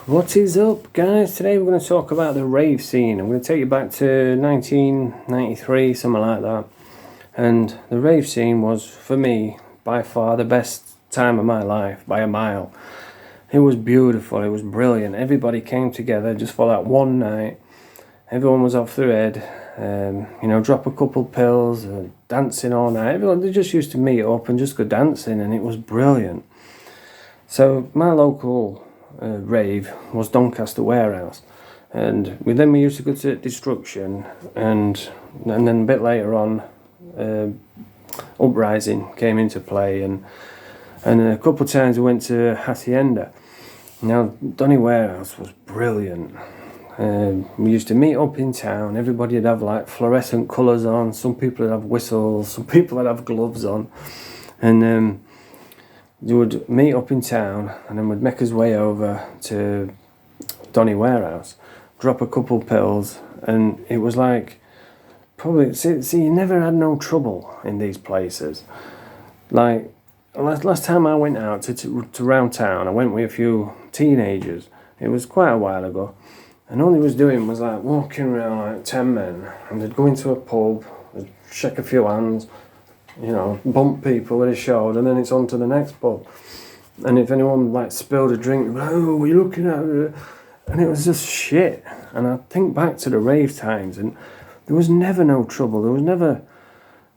What is up, guys? Today we're going to talk about the rave scene. I'm going to take you back to 1993, something like that. And the rave scene was, for me, by far the best time of my life, by a mile. It was beautiful, it was brilliant. Everybody came together just for that one night. Everyone was off their head, drop a couple pills, dancing all night. They just used to meet up and just go dancing, and it was brilliant. So my local rave was Doncaster warehouse, and then we used to go to Destruction, and then a bit later on Uprising came into play, and a couple of times we went to Hacienda. Now Donny Warehouse was brilliant. We used to meet up in town. Everybody would have like fluorescent colours on, some people would have whistles, some people would have gloves on, and you would meet up in town, and then we'd make us way over to Donny Warehouse, drop a couple pills, and it was like, probably, see, you never had no trouble in these places. Like, last time I went out to round town, I went with a few teenagers. It was quite a while ago, and all they was doing was like walking around like 10 men, and they'd go into a pub, they'd shake a few hands, bump people with a shoulder, and then it's on to the next pub. And if anyone like spilled a drink, they'd be like, "Oh, what are you looking at?" And it was just shit. And I think back to the rave times, and there was never no trouble. There was never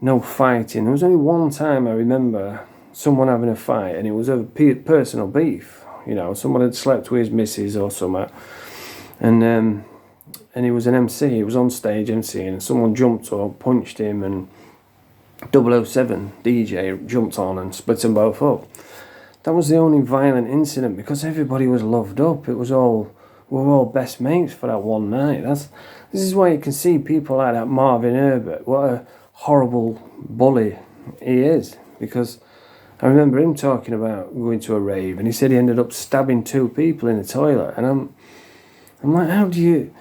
no fighting. There was only one time I remember someone having a fight, and it was a personal beef. Someone had slept with his missus or something, and he was an MC. He was on stage MCing, and someone jumped up, punched him, and 007 DJ jumped on and split them both up. That was the only violent incident, because everybody was loved up. We were all best mates for that one night. This is why you can see people like that Marvin Herbert, what a horrible bully he is, because I remember him talking about going to a rave, and he said he ended up stabbing 2 people in the toilet, and I'm like, how do you,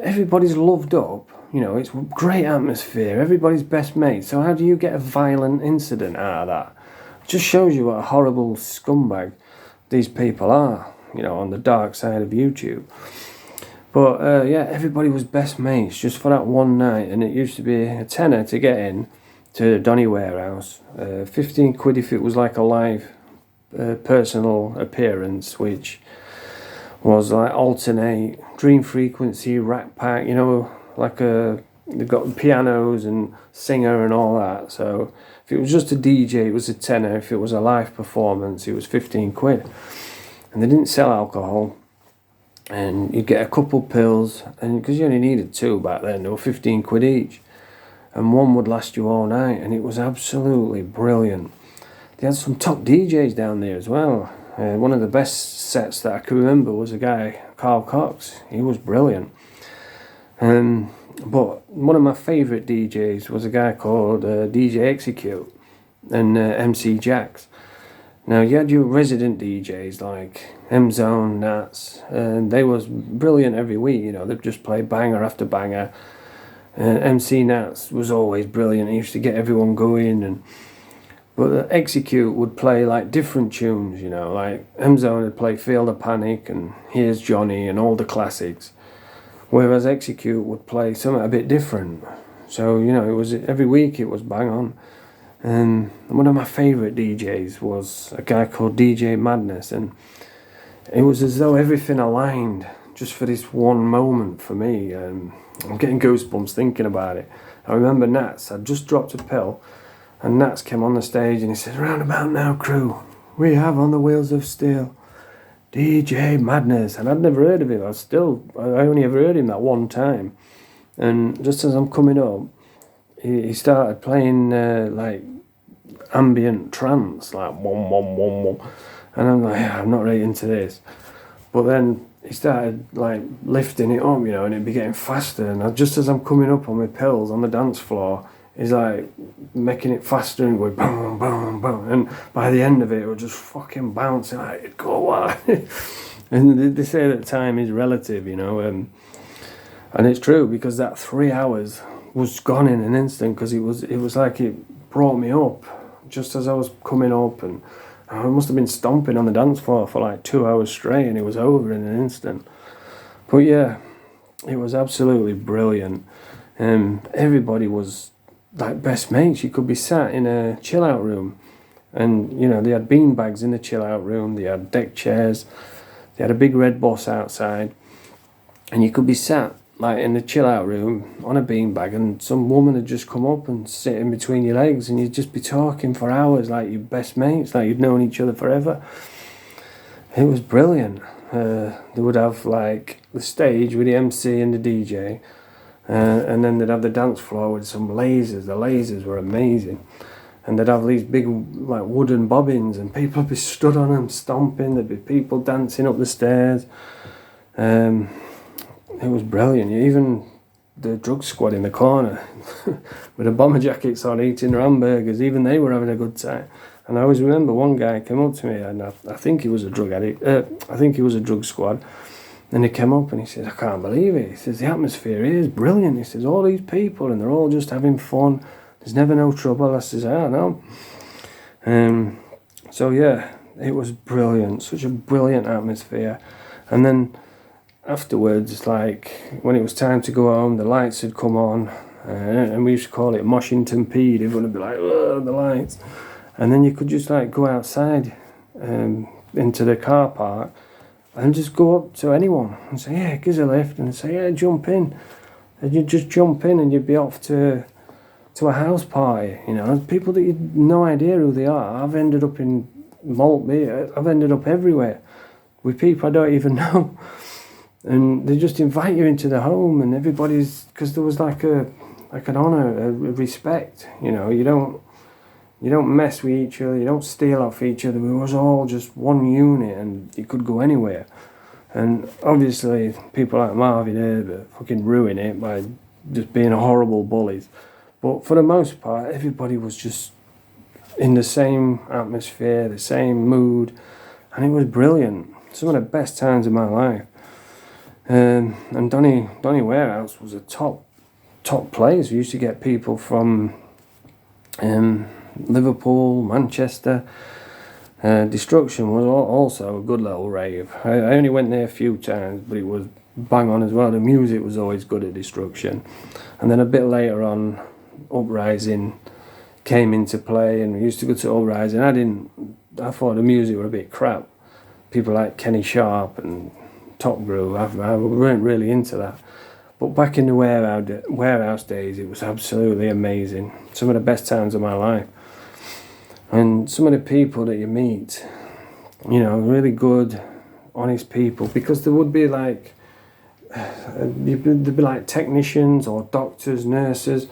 everybody's loved up. It's a great atmosphere, everybody's best mates, so how do you get a violent incident out of that? It just shows you what a horrible scumbag these people are, on the dark side of YouTube. But everybody was best mates just for that one night, and it used to be a tenner to get in to Donny Warehouse, 15 quid if it was like a live personal appearance, which was like alternate, Dream Frequency, Rat Pack, they've got pianos and singer and all that. So if it was just a DJ, it was a tenner. If it was a live performance, it was 15 quid. And they didn't sell alcohol, and you'd get a couple pills, and because you only needed 2 back then, they were 15 quid each, and one would last you all night, and it was absolutely brilliant. They had some top DJs down there as well. One of the best sets that I can remember was a guy, Carl Cox. He was brilliant. But one of my favourite DJs was a guy called DJ Execute and MC Jax. Now, you had your resident DJs like M-Zone, Nats, and they was brilliant every week. They'd just play banger after banger. MC Nats was always brilliant. He used to get everyone going, but Execute would play like different tunes, like M-Zone would play Feel the Panic and Here's Johnny and all the classics, whereas Execute would play something a bit different. So, it was every week it was bang on. And one of my favourite DJs was a guy called DJ Madness, and it was as though everything aligned just for this one moment for me. I'm getting goosebumps thinking about it. I remember Nats, I'd just dropped a pill, and Nats came on the stage and he said, "Round about now, crew, we have on the wheels of steel DJ Madness." And I'd never heard of him. I only ever heard him that one time. And just as I'm coming up, he started playing like ambient trance, like wom wom wom wom, and I'm like, I'm not really into this. But then he started like lifting it up, and it'd be getting faster. And just as I'm coming up on my pills on the dance floor, he's like making it faster and going boom boom boom. And by the end of it, it was just fucking bouncing like, go wide. And they say that time is relative, and it's true, because that 3 hours was gone in an instant, because it was like it brought me up just as I was coming up, and I must have been stomping on the dance floor for like 2 hours straight, and it was over in an instant. But yeah, it was absolutely brilliant. Everybody was like best mates. You could be sat in a chill out room, and you know, they had bean bags in the chill out room, they had deck chairs, they had a big red bus outside, and you could be sat like in the chill out room on a beanbag, and some woman had just come up and sit in between your legs, and you'd just be talking for hours like your best mates, like you'd known each other forever. It was brilliant. They would have like the stage with the MC and the DJ, and then they'd have the dance floor with some lasers. The lasers were amazing, and they'd have these big like wooden bobbins, and people would be stood on them stomping. There'd be people dancing up the stairs. It was brilliant. Even the drug squad in the corner with the bomber jackets on, eating their hamburgers, even they were having a good time. And I always remember one guy came up to me, and I think he was a drug addict. I think he was a drug squad. And he came up and he said, "I can't believe it." He says, "The atmosphere here is brilliant." He says, "All these people, and they're all just having fun. There's never no trouble." I says, "I know." So yeah, it was brilliant. Such a brilliant atmosphere. And then afterwards, like when it was time to go home, the lights had come on, and we used to call it Moshington Peed. Everyone would be like, "Oh, the lights." And then you could just like go outside into the car park and just go up to anyone and say, "Yeah, give us a lift," and say, "Yeah, jump in." And you'd just jump in and you'd be off to a house party, you know, people that you'd no idea who they are. I've ended up in Maltby, I've ended up everywhere with people I don't even know. And they just invite you into the home, and everybody's, because there was like an honour, a respect, you know, you don't mess with each other, you don't steal off each other. We was all just one unit, and you could go anywhere. And obviously people like Marvin Herbert fucking ruin it by just being horrible bullies. But for the most part, everybody was just in the same atmosphere, the same mood, and it was brilliant. Some of the best times of my life. And Donny Warehouse was a top place. We used to get people from Liverpool, Manchester. Destruction was also a good little rave. I only went there a few times, but it was bang on as well. The music was always good at Destruction. And then a bit later on, Uprising came into play, and we used to go to Uprising. I thought the music were a bit crap. People like Kenny Sharp and Top Groove, I weren't really into that. But back in the warehouse days, it was absolutely amazing. Some of the best times of my life. And some of the people that you meet, you know, really good, honest people, because there would be like, there'd be like technicians or doctors, nurses,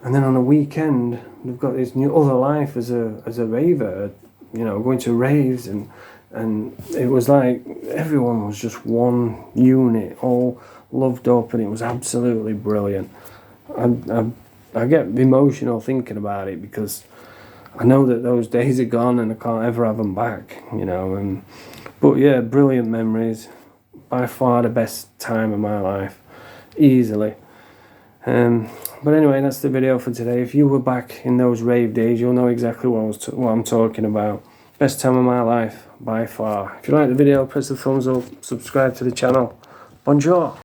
and then on a weekend they've got this new other life as a raver, you know, going to raves, and it was like everyone was just one unit, all loved up, and it was absolutely brilliant. I get emotional thinking about it, because I know that those days are gone and I can't ever have them back, you know. But yeah, brilliant memories. By far the best time of my life, easily. But anyway, that's the video for today. If you were back in those rave days, you'll know exactly what I'm talking about. Best time of my life, by far. If you like the video, press the thumbs up, subscribe to the channel. Bonjour.